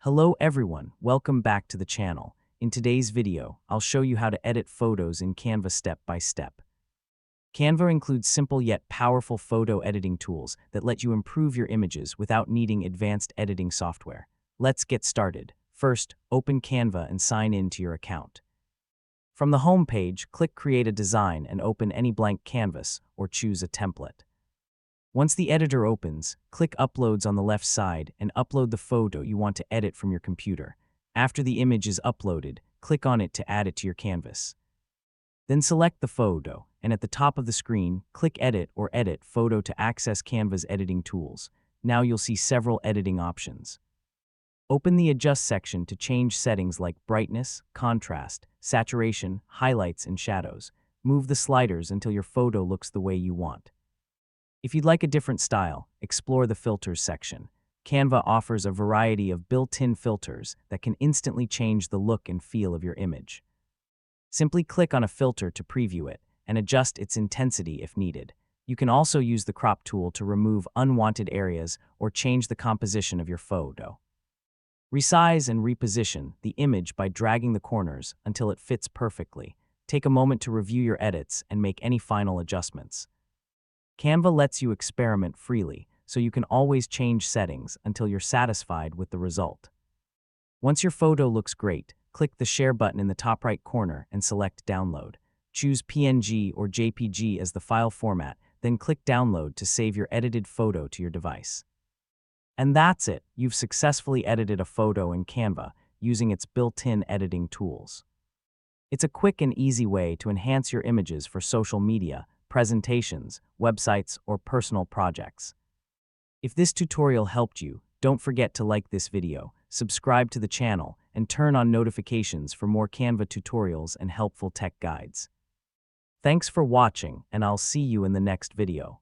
Hello everyone, welcome back to the channel. In today's video, I'll show you how to edit photos in Canva step by step. Canva includes simple yet powerful photo editing tools that let you improve your images without needing advanced editing software. Let's get started. First, open Canva and sign in to your account. From the home page, click Create a Design and open any blank canvas or choose a template. Once the editor opens, click Uploads on the left side and upload the photo you want to edit from your computer. After the image is uploaded, click on it to add it to your canvas. Then select the photo, and at the top of the screen, click Edit or Edit Photo to access Canva's editing tools. Now you'll see several editing options. Open the Adjust section to change settings like brightness, contrast, saturation, highlights, and shadows. Move the sliders until your photo looks the way you want. If you'd like a different style, explore the Filters section. Canva offers a variety of built-in filters that can instantly change the look and feel of your image. Simply click on a filter to preview it and adjust its intensity if needed. You can also use the crop tool to remove unwanted areas or change the composition of your photo. Resize and reposition the image by dragging the corners until it fits perfectly. Take a moment to review your edits and make any final adjustments. Canva lets you experiment freely, so you can always change settings until you're satisfied with the result. Once your photo looks great, click the Share button in the top right corner and select Download. Choose PNG or JPG as the file format, then click Download to save your edited photo to your device. And that's it, you've successfully edited a photo in Canva using its built-in editing tools. It's a quick and easy way to enhance your images for social media, presentations, websites, or personal projects. If this tutorial helped you, don't forget to like this video, subscribe to the channel, and turn on notifications for more Canva tutorials and helpful tech guides. Thanks for watching, and I'll see you in the next video.